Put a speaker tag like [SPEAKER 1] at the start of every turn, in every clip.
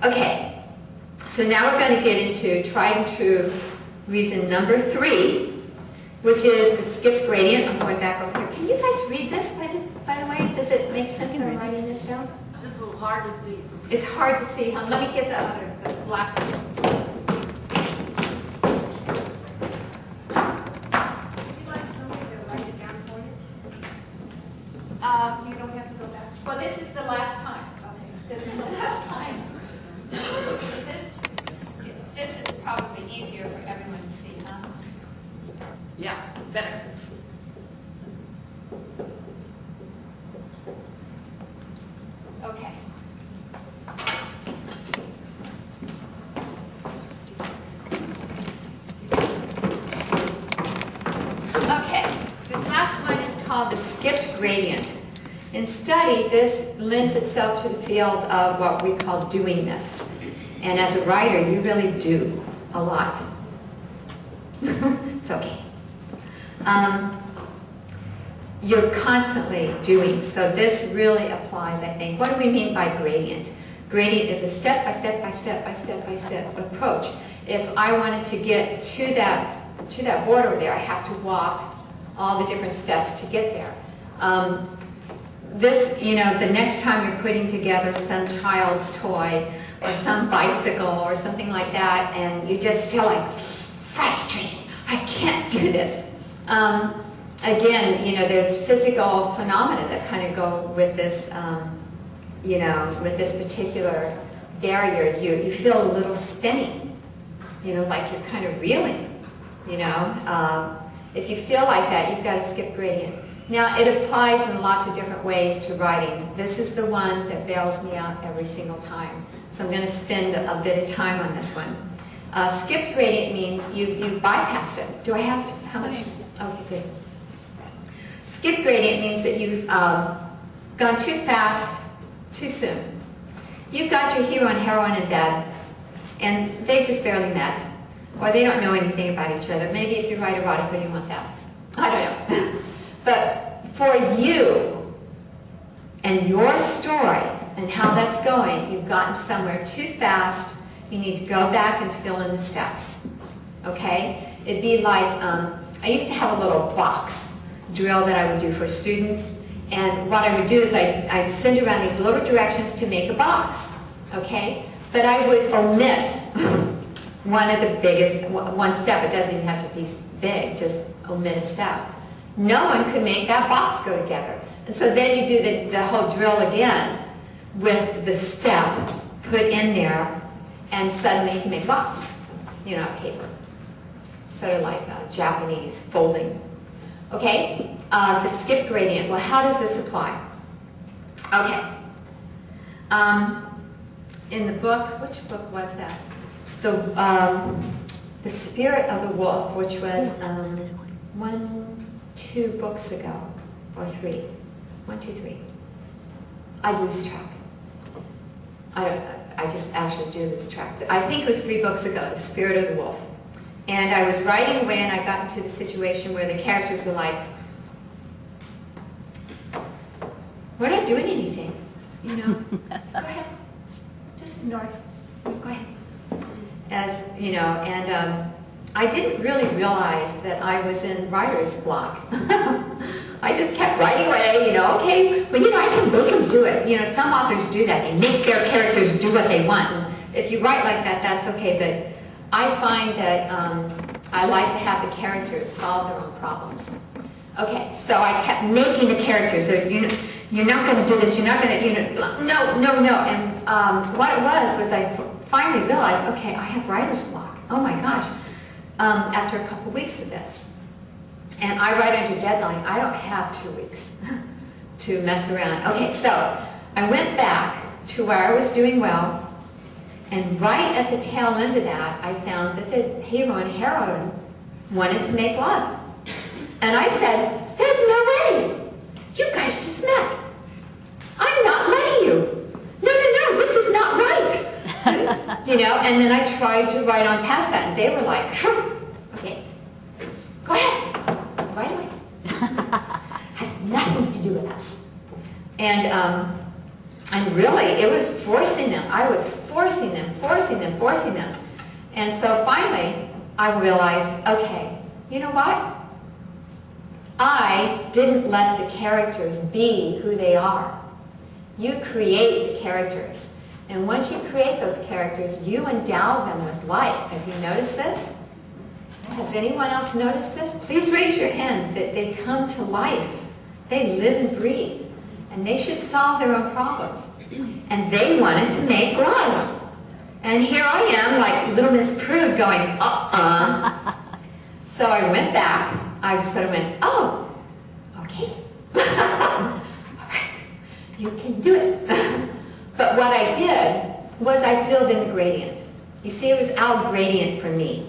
[SPEAKER 1] Okay, so now we're going to get into tried and true reason number 3, which is the skipped gradient. I'm going back over here. Can you guys read this, by the way? Does it make sense when I'm writing this down?
[SPEAKER 2] It's just a little hard to see.
[SPEAKER 1] It's hard to see, huh? Let me get the black one.
[SPEAKER 3] Would you like somebody to write it down for you? You don't have to go back.
[SPEAKER 1] Well, this is the last time.
[SPEAKER 3] Okay.
[SPEAKER 1] This is the last time. This is probably easier for everyone to see, huh?
[SPEAKER 2] Yeah, better.
[SPEAKER 1] Okay. Okay, this last one is called the skipped gradient. In study, this lends itself to the field of what we call doingness. And as a writer, you really do a lot. It's okay. You're constantly doing, so this really applies, I think. What do we mean by gradient? Gradient is a step-by-step approach. If I wanted to get to that board over there, I have to walk all the different steps to get there. The next time you're putting together some child's toy or some bicycle or something like that, and you just feel like frustrated, I can't do this. Again, there's physical phenomena that kind of go with this, with this particular barrier. You feel a little spinning, like you're kind of reeling, If you feel like that, you've got to skip gradient. Now, it applies in lots of different ways to writing. This is the one that bails me out every single time. So I'm going to spend a bit of time on this one. Skipped gradient means you've bypassed it. Do I have to? How much? Okay, good. Skipped gradient means that you've gone too fast, too soon. You've got your hero and heroine in bed, and they just barely met, or they don't know anything about each other. Maybe if you write erotica, you want that. I don't know. But for you and your story and how that's going, you've gotten somewhere too fast. You need to go back and fill in the steps. Okay? It'd be like, I used to have a little box drill that I would do for students. And what I would do is I'd send around these little directions to make a box. Okay? But I would omit one step. It doesn't even have to be big, just omit a step. No one could make that box go together. And so then you do the whole drill again with the step put in there, and suddenly you can make a box, paper. Sort of like Japanese folding. Okay, the skip gradient. Well, how does this apply? Okay. In the book, which book was that? The Spirit of the Wolf, which was 2 books ago, or 3. 1, 2, 3. I lose track. I just actually do lose track. I think it was 3 books ago, The Spirit of the Wolf. And I was writing away, and I got into the situation where the characters were like, we're not doing anything, Go ahead. Just ignore us. Go ahead. And I didn't really realize that I was in writer's block. I just kept writing away, okay, but I can make them do it. Some authors do that. They make their characters do what they want. And if you write like that, that's okay, but I find that I like to have the characters solve their own problems. Okay, so I kept making the characters, so you're not going to do this, you're not going to, no. And what it was I finally realized, okay, I have writer's block. Oh my gosh. After a couple weeks of this. And I write under deadline. I don't have 2 weeks to mess around. Okay, so I went back to where I was doing well, and right at the tail end of that, I found that the hero and heroine wanted to make love. And I said, there's no way. You guys just met. I'm not letting you. No, this is not right. And then I tried to write on past that, and they were like, okay, go ahead, right away. Has nothing to do with us. And really, it was forcing them. I was forcing them, forcing them, forcing them. And so finally, I realized, okay, you know what? I didn't let the characters be who they are. You create the characters. And once you create those characters, you endow them with life. Have you noticed this? Has anyone else noticed this? Please raise your hand that they come to life. They live and breathe. And they should solve their own problems. And they wanted to make love. And here I am, like little Miss Prude going, So I went back. I sort of went, oh, okay. All right, you can do it. But what I did was I filled in the gradient. You see, it was out gradient for me.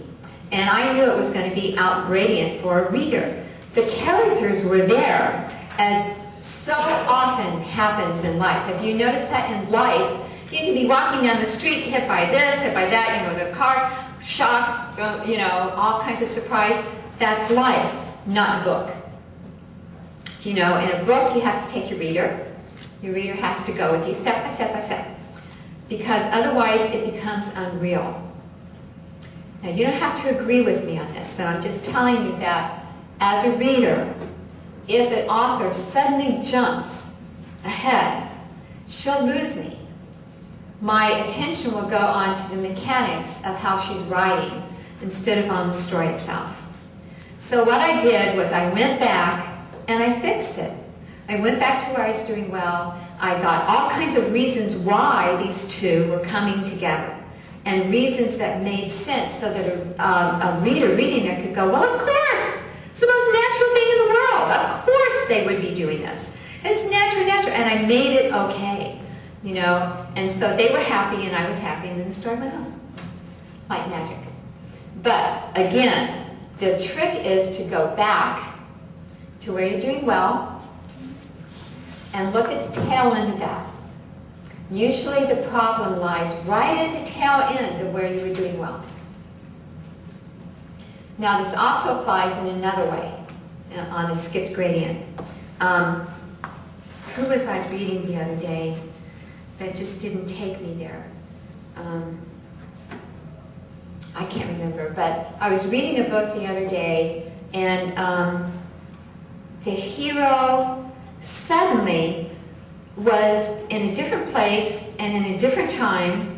[SPEAKER 1] And I knew it was going to be out gradient for a reader. The characters were there, as so often happens in life. Have you noticed that in life? You can be walking down the street, hit by this, hit by that, the car, shock, all kinds of surprise. That's life, not a book. In a book, you have to take your reader. Your reader has to go with you step by step by step, because otherwise it becomes unreal. Now, you don't have to agree with me on this, but I'm just telling you that as a reader, if an author suddenly jumps ahead, she'll lose me. My attention will go on to the mechanics of how she's writing instead of on the story itself. So what I did was I went back and I fixed it. I went back to where I was doing well. I got all kinds of reasons why these two were coming together, and reasons that made sense so that a reader reading it could go, well, of course, it's the most natural thing in the world. Of course they would be doing this. It's natural, and I made it okay, and so they were happy and I was happy, and then the story went on, like magic. But again, the trick is to go back to where you're doing well and look at the tail end of that. Usually the problem lies right at the tail end of where you were doing well. Now this also applies in another way on a skipped gradient. Who was I reading the other day that just didn't take me there? I can't remember, but I was reading a book the other day, and the hero suddenly was in a different place and in a different time,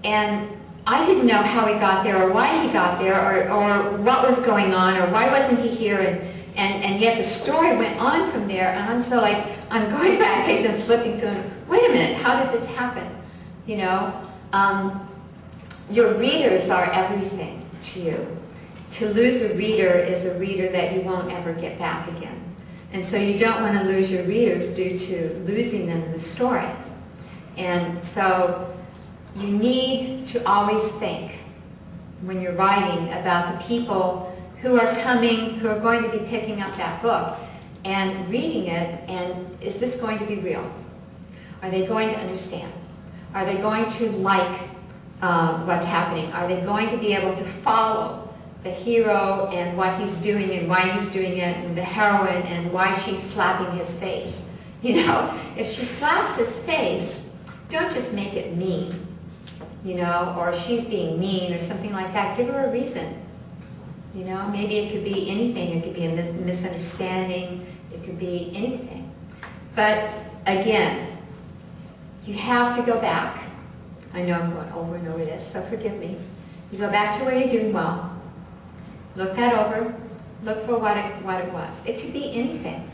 [SPEAKER 1] and I didn't know how he got there or why he got there or what was going on or why wasn't he here, and yet the story went on from there, and I'm so like, I'm going back and flipping through and, wait a minute, how did this happen? Your readers are everything to you. To lose a reader is a reader that you won't ever get back again. And so you don't want to lose your readers due to losing them in the story. And so you need to always think, when you're writing, about the people who are coming, who are going to be picking up that book and reading it, and is this going to be real? Are they going to understand? Are they going to like what's happening? Are they going to be able to follow the hero and what he's doing and why he's doing it, and the heroine and why she's slapping his face? If she slaps his face, don't just make it mean, or she's being mean or something like that. Give her a reason. Maybe it could be anything. It could be a misunderstanding. It could be anything. But again, you have to go back. I know I'm going over and over this, so forgive me. You go back to where you're doing well. Look that over. Look for what it was. It could be anything.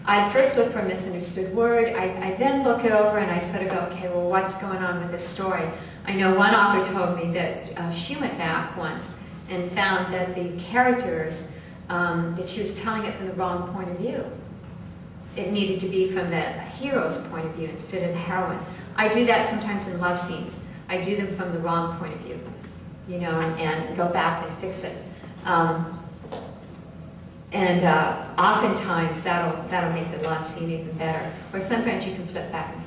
[SPEAKER 1] I first look for a misunderstood word. I then look it over and I sort of go, okay, well, what's going on with this story? I know one author told me that she went back once and found that the characters, that she was telling it from the wrong point of view. It needed to be from the hero's point of view instead of the heroine. I do that sometimes in love scenes. I do them from the wrong point of view, and go back and fix it. Oftentimes that'll make the love scene even better. Or sometimes you can flip back and